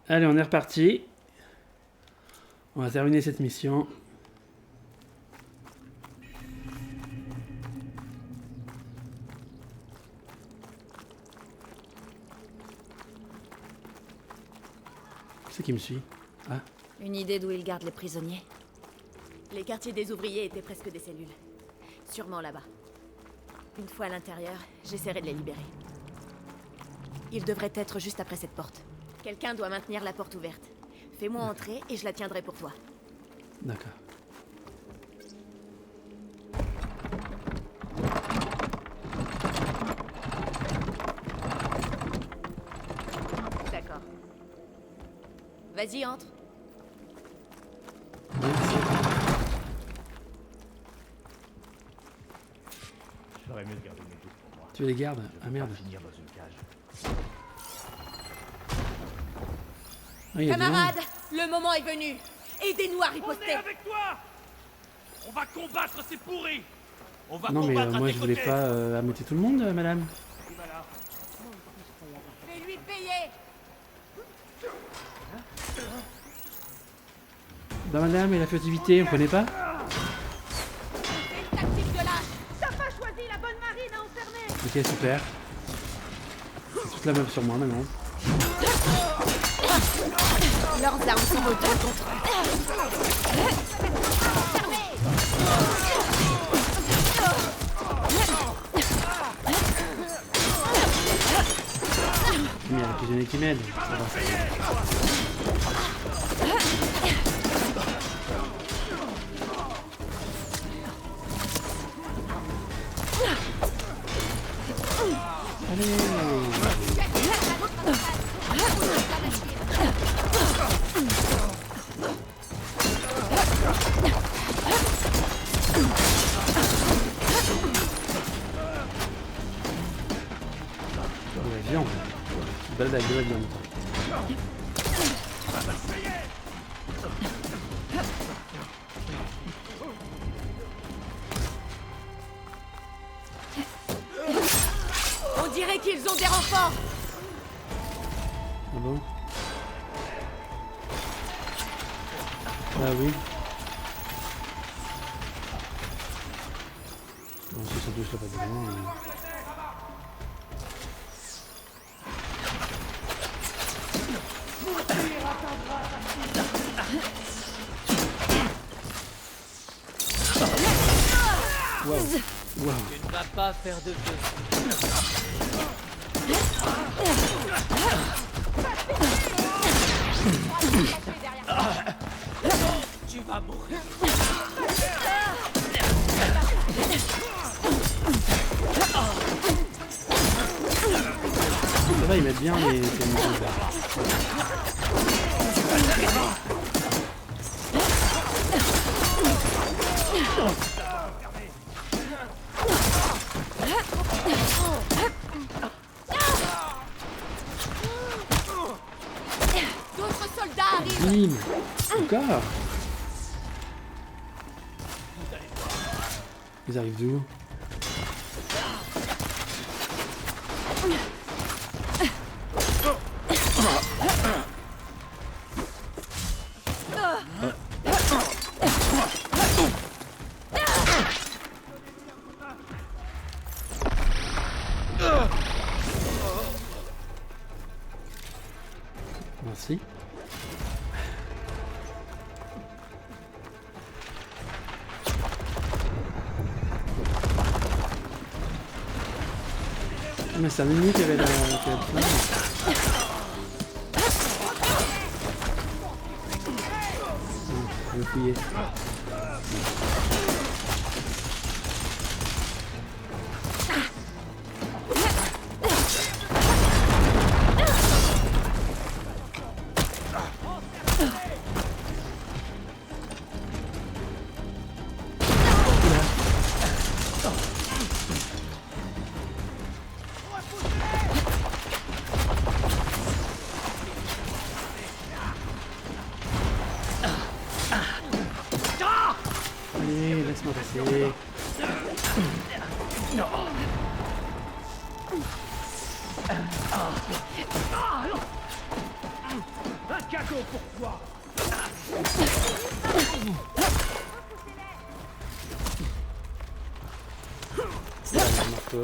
Allez, on est reparti. On va terminer cette mission. Qui c'est qui me suit? Ah, Une idée d'où ils gardent les prisonniers? Les quartiers des ouvriers étaient presque des cellules. Sûrement là-bas. Une fois à l'intérieur, j'essaierai de les libérer. Ils devraient être juste après cette porte. Quelqu'un doit maintenir la porte ouverte. Fais-moi entrer et je la tiendrai pour toi. d'accord. D'accord. Vas-y, entre. Merci. J'aurais mieux de garder mes doutes pour moi. Tu les gardes? Ah merde. Finir dans une cage. Ah, il y a du monde. Camarades, le moment est venu. Aidez-nous à On est riposter. avec toi. On va combattre ces pourris. On va Non mais combattre à moi tes je voulais côtés. pas ameuter tout le monde, madame. Fais-lui payer. Bah madame, et la furtivité, on connaît pas? C'est une tactique de lâche. T'as pas choisi la bonne marine à enfermer. Ok, super. C'est toute la meuf sur moi maintenant. Leurs armes sont au droit contre Il y a un prisonnier qui m'aide. Ça va, ça va. De la viande. Je balade avec de la viande. On dirait qu'ils ont des renforts. Ah bon? Ah oui. Bon, c'est surtout ça pas vraiment. Wow. Wow. Tu ne vas pas faire de feu. Tu vas mourir. Ça va, ils mettent bien les musiques là. D'autres soldats arrivent. Bim! Encore? Ils arrivent d'où? Merci. Ah, mais c'est un ennemi qui avait la flamme. Je vais fouiller. Allez, laisse-moi passer. Voilà, marteau.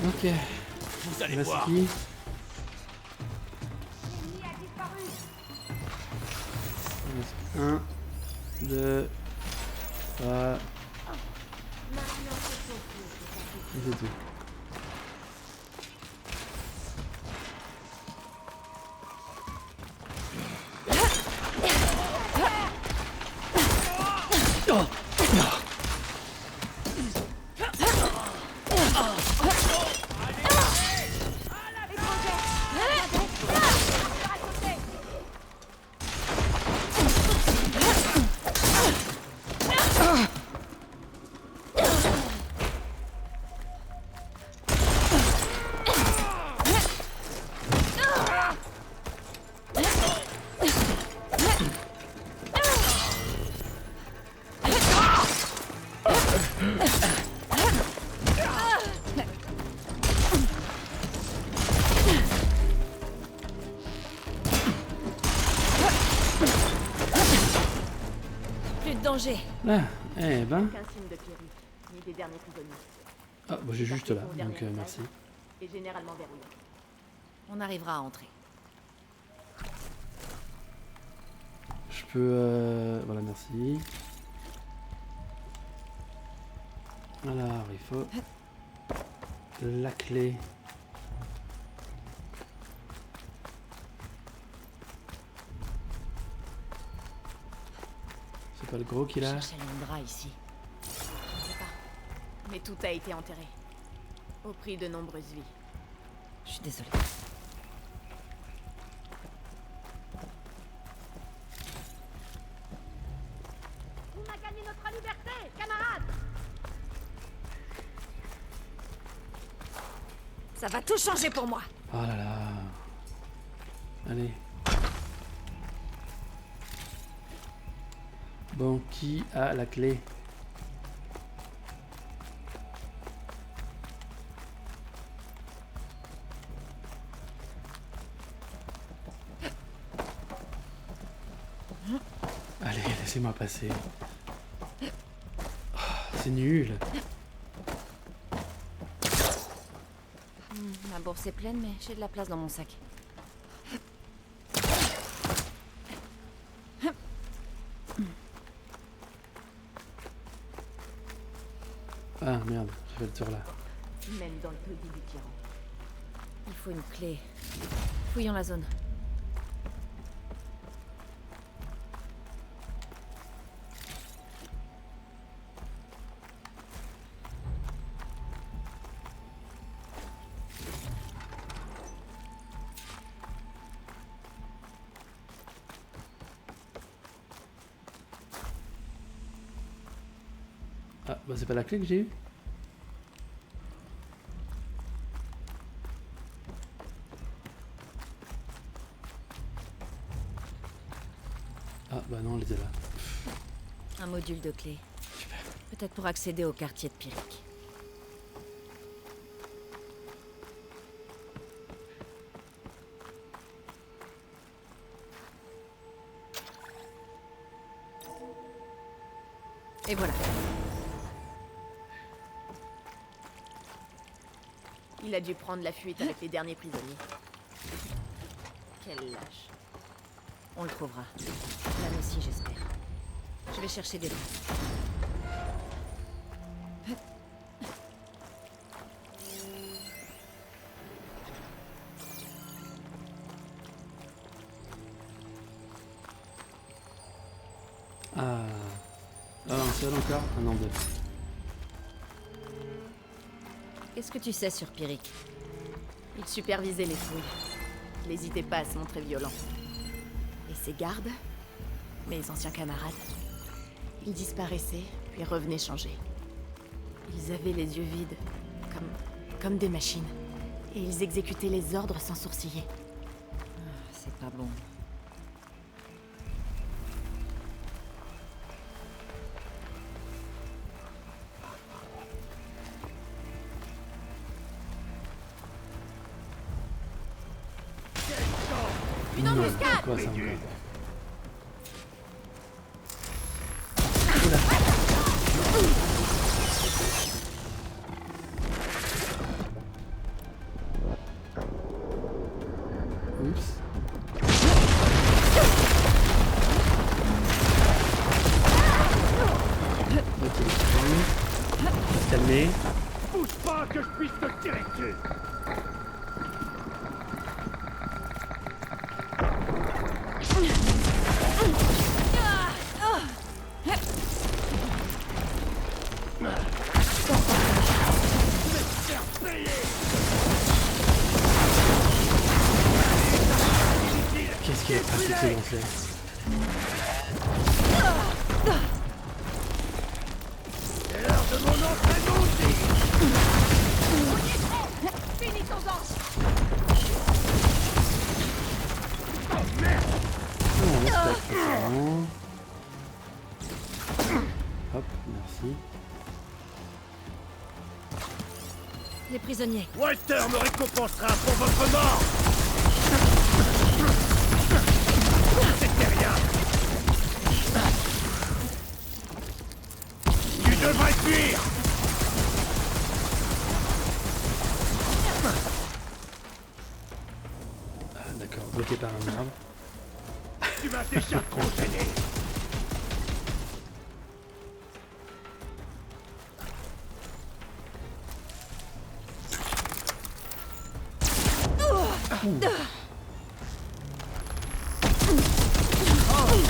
Ok, Vous allez là voir. c'est qui? Un, deux, trois. Et c'est tout. Plus de danger. Ah, eh ben. Aucun signe de Pierrick, ni des derniers prisonniers. Ah, bah j'ai juste là, Dernier donc étage merci. est généralement verrouillé. On arrivera à entrer. Je peux... Voilà, merci. Alors, il faut... La clé. C'est pas le gros qu'il a? Cherche Alindra ici. Je sais pas. Mais tout a été enterré. Au prix de nombreuses vies. Je suis désolée. On a gagné notre liberté, camarades! Ça va tout changer pour moi. Oh là là. Allez. Bon, qui a la clé? Allez, laissez-moi passer. Oh, c'est nul. Ma bourse est pleine, mais j'ai de la place dans mon sac. Ah merde, j'ai fait le tour là. Même dans le taudis du tyran. Il faut une clé. Fouillons la zone. Ah, bah c'est pas la clé que j'ai eue? Ah bah non, elle était là. Un module de clé. Super. Peut-être pour accéder au quartier de Pierrick. Et voilà. Il a dû prendre la fuite avec les derniers prisonniers. Quel lâche. On le trouvera. Là aussi, j'espère. Je vais chercher des traces. Ah. Ah, un seul encore? Ah non, deux. Qu'est-ce que tu sais sur Pierrick? Il supervisait les fouilles. N'hésitez pas à se montrer violent. Et ses gardes, mes anciens camarades, Ils disparaissaient, puis revenaient changer. Ils avaient les yeux vides, comme des machines. Et ils exécutaient les ordres sans sourciller. C'est pas bon. Une embuscade! Quoi ça encore? Oups. Ok, on va se calmer. Bouge pas que je puisse te tirer dessus. Qu'est-ce qu'il est pratique ce gonflet? C'est l'heure de mon entraînement aussi. Finis ton danse! On respecte ça. Hop, merci. Les prisonniers. Walter me récompensera pour votre mort. C'était rien. Tu devrais fuir. Ah, d'accord, bloqué par un arbre. Tu m'as déjà trop gêné.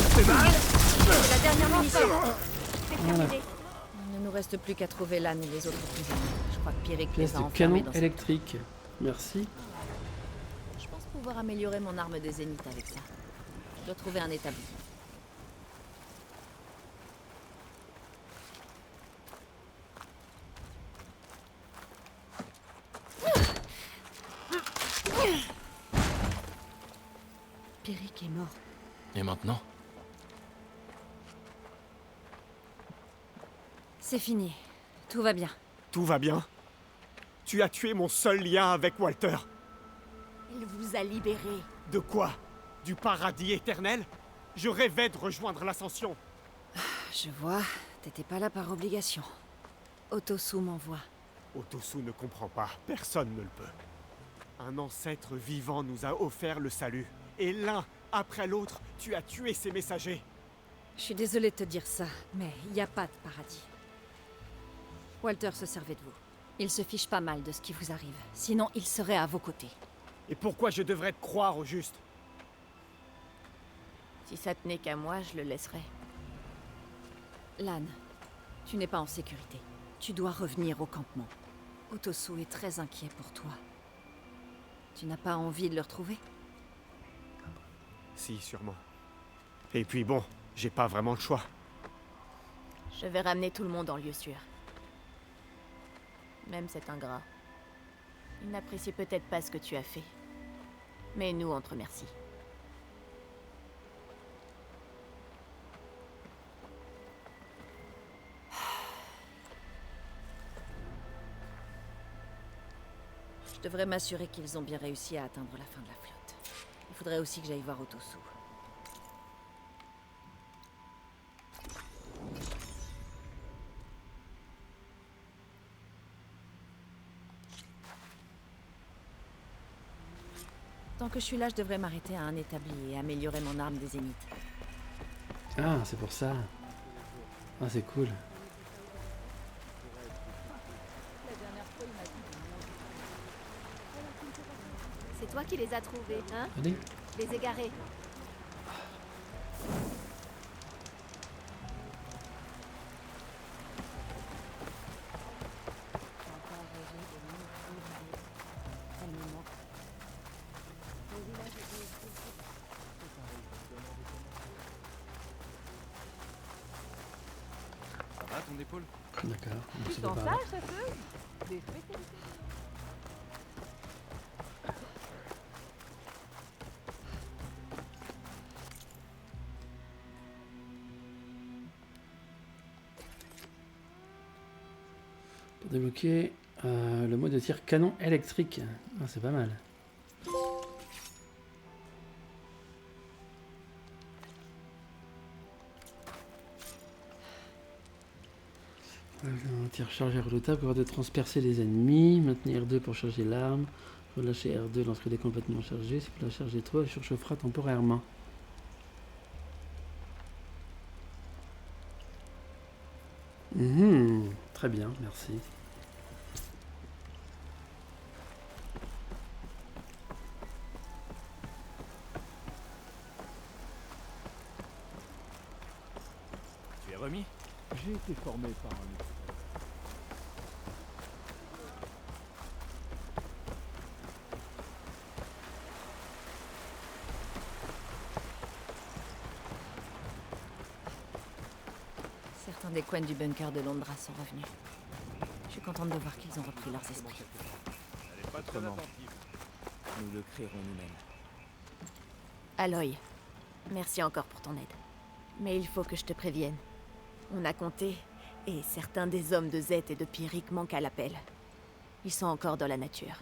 C'est mal. C'est la dernière munition! C'est terminé. Il ne nous reste plus qu'à trouver l'âne et les autres prisonniers. Je crois que Pierrick Pièce les a de enfermés canon dans cette... électrique. Merci. Je pense pouvoir améliorer mon arme des zéniths avec ça. Je dois trouver un établi. Pierrick est mort. Et maintenant? C'est fini. Tout va bien. Tout va bien? Tu as tué mon seul lien avec Walter. Il vous a libéré. De quoi? Du paradis éternel? Je rêvais de rejoindre l'Ascension. Je vois, t'étais pas là par obligation. Otosu m'envoie. Otosu ne comprend pas, personne ne le peut. Un ancêtre vivant nous a offert le salut. Et l'un après l'autre, tu as tué ses messagers. Je suis désolée de te dire ça, mais il n'y a pas de paradis. Walter se servait de vous. Il se fiche pas mal de ce qui vous arrive. Sinon, il serait à vos côtés. Et pourquoi je devrais te croire au juste? Si ça tenait qu'à moi, je le laisserais. Lan, tu n'es pas en sécurité. Tu dois revenir au campement. Otosu est très inquiet pour toi. Tu n'as pas envie de le retrouver? Si, sûrement. Et puis bon, j'ai pas vraiment le choix. Je vais ramener tout le monde en lieu sûr. Même cet ingrat. Il n'apprécie peut-être pas ce que tu as fait. Mais nous, on te remercie. Je devrais m'assurer qu'ils ont bien réussi à atteindre la fin de la flotte. Il faudrait aussi que j'aille voir Otosu. Tant que je suis là, je devrais m'arrêter à un établi et améliorer mon arme des zéniths. Ah, c'est pour ça. Ah, c'est cool. C'est toi qui les as trouvés, hein? Allez. Les égarés. va ton épaule? D'accord. Donc, Tu ça t'en peut pas- sers, chasseuse? Des spécialités. Pour débloquer le mode de tir canon électrique. Ah, c'est pas mal. Un tir chargé redoutable pour de transpercer les ennemis. Maintenir R2 pour charger l'arme. Relâcher R2 lorsqu'elle est complètement chargée. Si vous la chargez trop, elle surchauffera temporairement. Très bien, merci. Tu es remis? J'ai été formé par un expert. Certains des coins du bunker de Londra sont revenus. Je suis contente de voir qu'ils ont repris leurs esprits. Elle est pas très Autrement. attentive. Nous le créerons nous-mêmes. Aloy, merci encore pour ton aide. Mais il faut que je te prévienne. On a compté, et certains des hommes de Zet et de Pyrrhic manquent à l'appel. Ils sont encore dans la nature.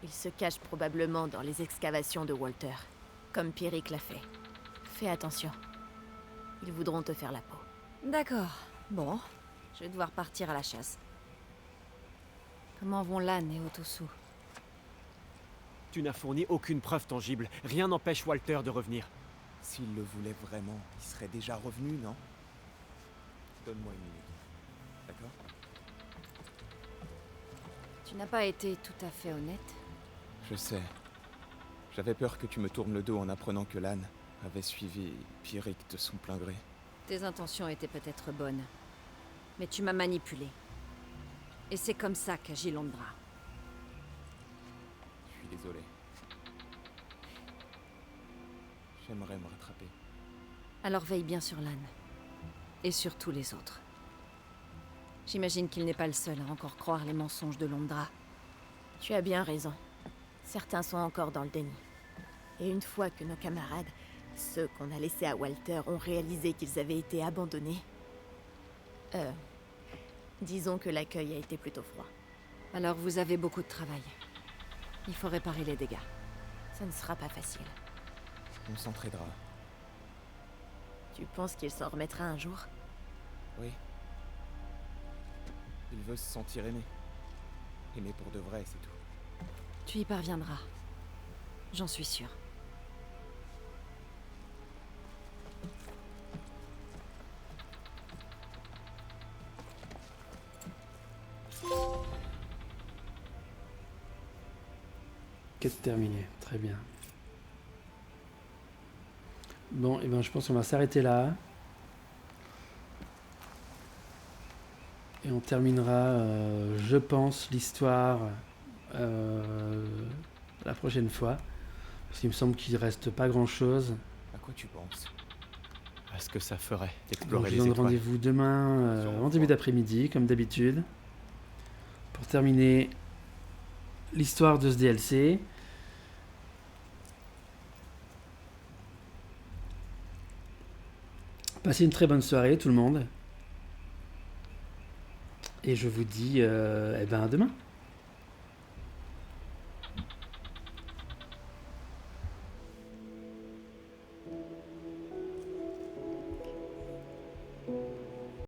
Ils se cachent probablement dans les excavations de Walter, comme Pyrrhic l'a fait. Fais attention. Ils voudront te faire la peau. D'accord. Bon, je vais devoir partir à la chasse. Comment vont Lan et Otosu? Tu n'as fourni aucune preuve tangible. Rien n'empêche Walter de revenir. S'il le voulait vraiment, il serait déjà revenu, non? Donne-moi une minute. D'accord? Tu n'as pas été tout à fait honnête. Je sais. J'avais peur que tu me tournes le dos en apprenant que Lan avait suivi Pyrrhic de son plein gré. Tes intentions étaient peut-être bonnes, mais tu m'as manipulé. Et c'est comme ça qu'agit Londra. Je suis désolé. J'aimerais me rattraper. Alors veille bien sur Lan. Et sur tous les autres. J'imagine qu'il n'est pas le seul à encore croire les mensonges de Londra. Tu as bien raison. Certains sont encore dans le déni. Et une fois que nos camarades, ceux qu'on a laissés à Walter, ont réalisé qu'ils avaient été abandonnés... disons que l'accueil a été plutôt froid. Alors vous avez beaucoup de travail. Il faut réparer les dégâts. Ça ne sera pas facile. On s'entraidera. Tu penses qu'il s'en remettra un jour? Oui. Il veut se sentir aimé. Aimé pour de vrai, c'est tout. Tu y parviendras. J'en suis sûre. Quête terminée, très bien. Bon, et ben je pense qu'on va s'arrêter là. Et on terminera, je pense, l'histoire la prochaine fois. Parce qu'il me semble qu'il reste pas grand chose. À quoi tu penses? À ce que ça ferait Donc, d'explorer je les vous donne étoiles. rendez-vous demain en début d'après-midi, comme d'habitude. Pour terminer l'histoire de ce DLC. Passez une très bonne soirée tout le monde. Et je vous dis eh ben à demain.